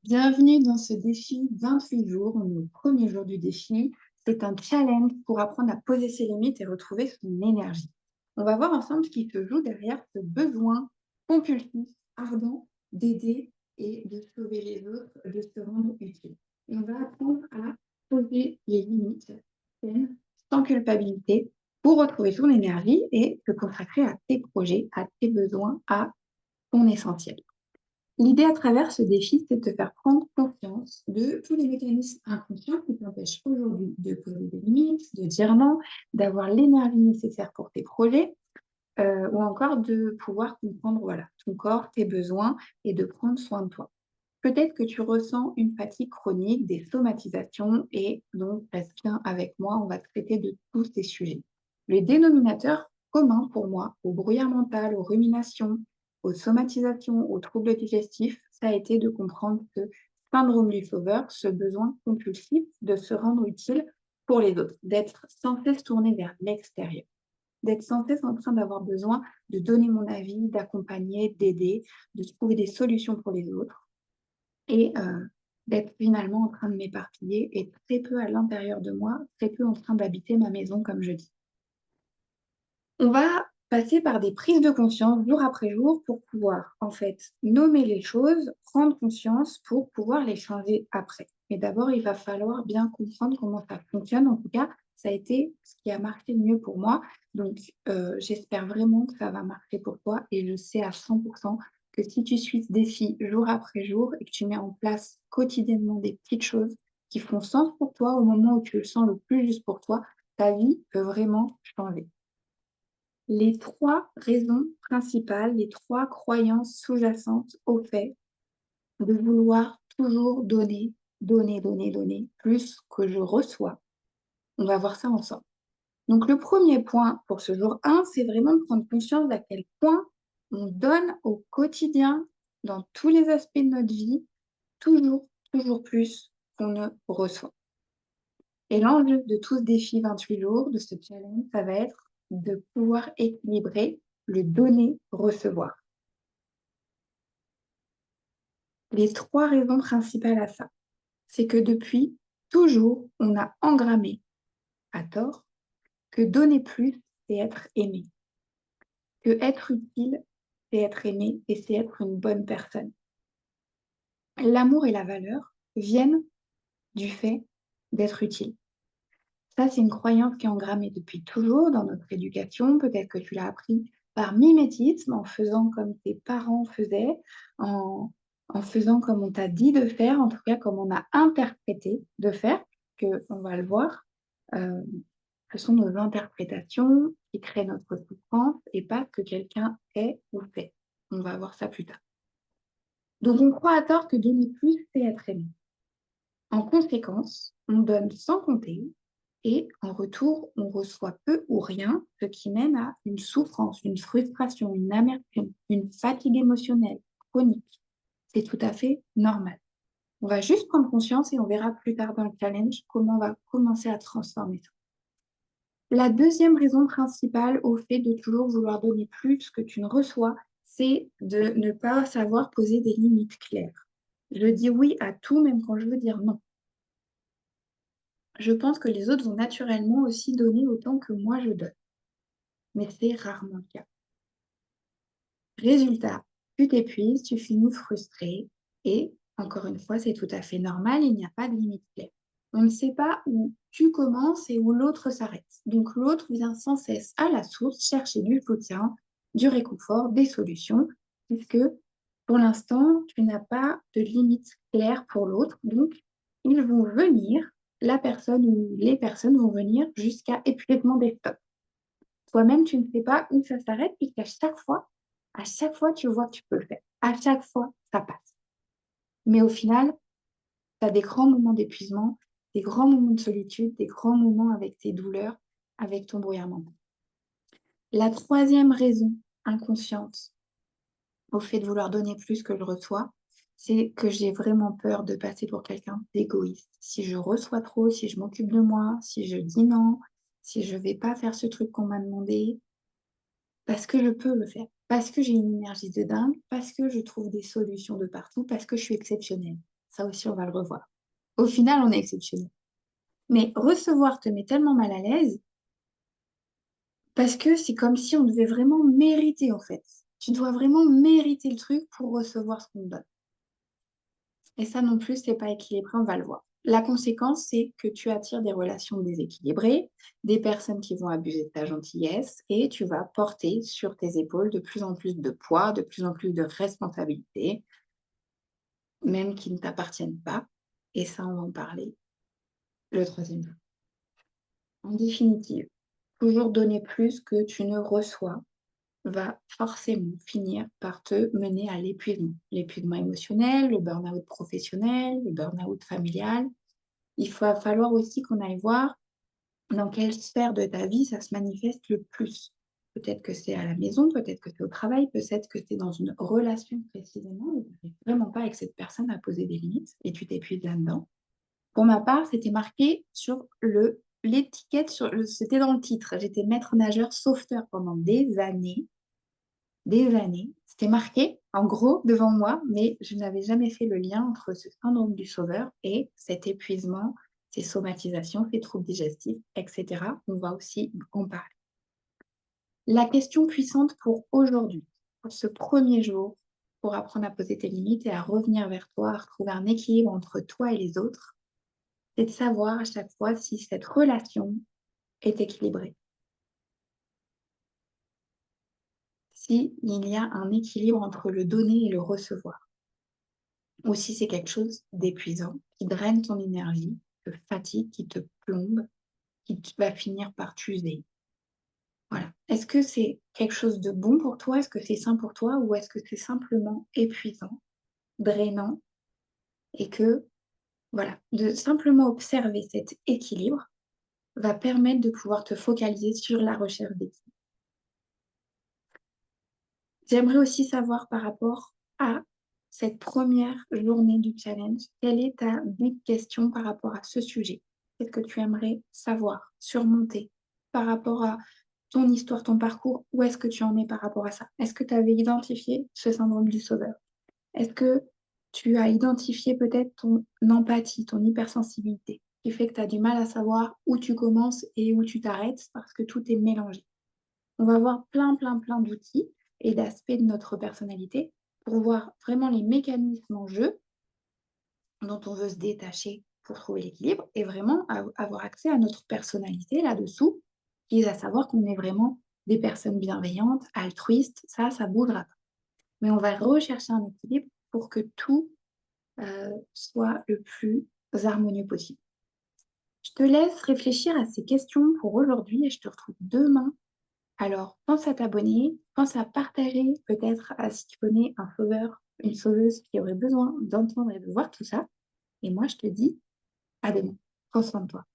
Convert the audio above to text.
Bienvenue dans ce défi 28 jours, le premier jour du défi. C'est un challenge pour apprendre à poser ses limites et retrouver son énergie. On va voir ensemble ce qui se joue derrière ce besoin compulsif, ardent d'aider et de sauver les autres, de se rendre utile. Et on va apprendre à poser les limites saines, sans culpabilité, pour retrouver son énergie et se consacrer à tes projets, à tes besoins, à ton essentiel. L'idée à travers ce défi, c'est de te faire prendre conscience de tous les mécanismes inconscients qui t'empêchent aujourd'hui de poser des limites, de dire non, d'avoir l'énergie nécessaire pour tes projets, ou encore de pouvoir comprendre voilà, ton corps, tes besoins et de prendre soin de toi. Peut-être que tu ressens une fatigue chronique, des somatisations et donc reste bien avec moi, on va traiter de tous ces sujets. Les dénominateurs communs pour moi, au brouillard mental, aux ruminations, aux somatisations, aux troubles digestifs, ça a été de comprendre que syndrome du sauveur, ce besoin compulsif de se rendre utile pour les autres, d'être sans cesse tourné vers l'extérieur, d'être sans cesse en train d'avoir besoin de donner mon avis, d'accompagner, d'aider, de trouver des solutions pour les autres et d'être finalement en train de m'éparpiller et très peu à l'intérieur de moi, très peu en train d'habiter ma maison, comme je dis. On va passer par des prises de conscience jour après jour pour pouvoir, en fait, nommer les choses, prendre conscience pour pouvoir les changer après. Mais d'abord, il va falloir bien comprendre comment ça fonctionne. En tout cas, ça a été ce qui a marché le mieux pour moi. Donc, j'espère vraiment que ça va marcher pour toi et je sais à 100% que si tu suis ce défi jour après jour et que tu mets en place quotidiennement des petites choses qui font sens pour toi au moment où tu le sens le plus juste pour toi, ta vie peut vraiment changer. Les 3 raisons principales, les 3 croyances sous-jacentes au fait de vouloir toujours donner, donner, donner, donner plus que je reçois. On va voir ça ensemble. Donc le premier point pour ce jour 1, c'est vraiment de prendre conscience d'à quel point on donne au quotidien, dans tous les aspects de notre vie, toujours, toujours plus qu'on ne reçoit. Et l'enjeu de tout ce défi 28 jours, de ce challenge, ça va être de pouvoir équilibrer le donner-recevoir. Les 3 raisons principales à ça, c'est que depuis toujours, on a engrammé, à tort, que donner plus, c'est être aimé, que être utile, c'est être aimé et c'est être une bonne personne. L'amour et la valeur viennent du fait d'être utile. Ça, c'est une croyance qui est engrammée depuis toujours dans notre éducation. Peut-être que tu l'as appris par mimétisme, en faisant comme tes parents faisaient, en, en faisant comme on t'a dit de faire, en tout cas comme on a interprété de faire, que on va le voir. euh, Ce sont nos interprétations qui créent notre souffrance et pas ce que quelqu'un est ou fait. On va voir ça plus tard. Donc on croit à tort que donner plus, c'est être aimé. En conséquence, on donne sans compter et en retour, on reçoit peu ou rien, ce qui mène à une souffrance, une frustration, une amertume, une fatigue émotionnelle chronique. C'est tout à fait normal. On va juste prendre conscience et on verra plus tard dans le challenge comment on va commencer à transformer ça. La deuxième raison principale au fait de toujours vouloir donner plus que tu ne reçois, c'est de ne pas savoir poser des limites claires. Je dis oui à tout, même quand je veux dire non. Je pense que les autres vont naturellement aussi donner autant que moi je donne, mais c'est rarement le cas. Résultat, tu t'épuises, tu finis frustré et, encore une fois, c'est tout à fait normal, il n'y a pas de limite claire. On ne sait pas où tu commences et où l'autre s'arrête. Donc l'autre vient sans cesse à la source chercher du soutien, du réconfort, des solutions, puisque pour l'instant, tu n'as pas de limite claire pour l'autre. Donc, ils vont venir, la personne ou les personnes vont venir jusqu'à épuisement des stocks. Toi-même, tu ne sais pas où ça s'arrête, puisqu'à à chaque fois, tu vois que tu peux le faire. À chaque fois, ça passe. Mais au final, tu as des grands moments d'épuisement, des grands moments de solitude, des grands moments avec tes douleurs, avec ton brouillard mental. La troisième raison inconsciente au fait de vouloir donner plus que je reçois, c'est que j'ai vraiment peur de passer pour quelqu'un d'égoïste. Si je reçois trop, si je m'occupe de moi, si je dis non, si je ne vais pas faire ce truc qu'on m'a demandé, parce que je peux le faire, parce que j'ai une énergie de dingue, parce que je trouve des solutions de partout, parce que je suis exceptionnelle. Ça aussi, on va le revoir. Au final, on est exceptionnel. Mais recevoir te met tellement mal à l'aise parce que c'est comme si on devait vraiment mériter, en fait. Tu dois vraiment mériter le truc pour recevoir ce qu'on te donne. Et ça non plus, c'est pas équilibré, on va le voir. La conséquence, c'est que tu attires des relations déséquilibrées, des personnes qui vont abuser de ta gentillesse et tu vas porter sur tes épaules de plus en plus de poids, de plus en plus de responsabilités, même qui ne t'appartiennent pas. Et ça, on va en parler le troisième jour. En définitive, toujours donner plus que tu ne reçois va forcément finir par te mener à l'épuisement. L'épuisement émotionnel, le burn-out professionnel, le burn-out familial. Il va falloir aussi qu'on aille voir dans quelle sphère de ta vie ça se manifeste le plus. Peut-être que c'est à la maison, peut-être que c'est au travail, peut-être que c'est dans une relation précisément où tu n'arrives vraiment pas avec cette personne à poser des limites et tu t'épuises là-dedans. Pour ma part, c'était marqué sur l'étiquette, c'était dans le titre. J'étais maître nageur sauveteur pendant des années. Des années. C'était marqué en gros devant moi, mais je n'avais jamais fait le lien entre ce syndrome du sauveur et cet épuisement, ces somatisations, ces troubles digestifs, etc. On va aussi en parler. La question puissante pour aujourd'hui, pour ce premier jour, pour apprendre à poser tes limites et à revenir vers toi, à retrouver un équilibre entre toi et les autres, c'est de savoir à chaque fois si cette relation est équilibrée. S'il y a un équilibre entre le donner et le recevoir. Ou si c'est quelque chose d'épuisant, qui draine ton énergie, qui te fatigue, qui te plombe, va finir par t'user. Voilà. Est-ce que c'est quelque chose de bon pour toi? Est-ce que c'est sain pour toi? Ou est-ce que c'est simplement épuisant, drainant et que, voilà, de simplement observer cet équilibre va permettre de pouvoir te focaliser sur la recherche d'équilibre. J'aimerais aussi savoir par rapport à cette première journée du challenge, quelle est ta big question par rapport à ce sujet? Qu'est-ce que tu aimerais savoir, surmonter par rapport à ton histoire, ton parcours? Où est-ce que tu en es par rapport à ça? Est-ce que tu avais identifié ce syndrome du sauveur? Est-ce que tu as identifié peut-être ton empathie, ton hypersensibilité, qui fait que tu as du mal à savoir où tu commences et où tu t'arrêtes parce que tout est mélangé? On va voir plein d'outils et d'aspects de notre personnalité pour voir vraiment les mécanismes en jeu dont on veut se détacher pour trouver l'équilibre et vraiment avoir accès à notre personnalité là-dessous, qui est à savoir qu'on est vraiment des personnes bienveillantes, altruistes, ça bougera pas. Mais on va rechercher un équilibre pour que tout soit le plus harmonieux possible. Je te laisse réfléchir à ces questions pour aujourd'hui et je te retrouve demain. Alors, pense à t'abonner, pense à partager peut-être si tu connais un sauveur, une sauveuse qui aurait besoin d'entendre et de voir tout ça. Et moi, je te dis à demain. Prends soin de toi.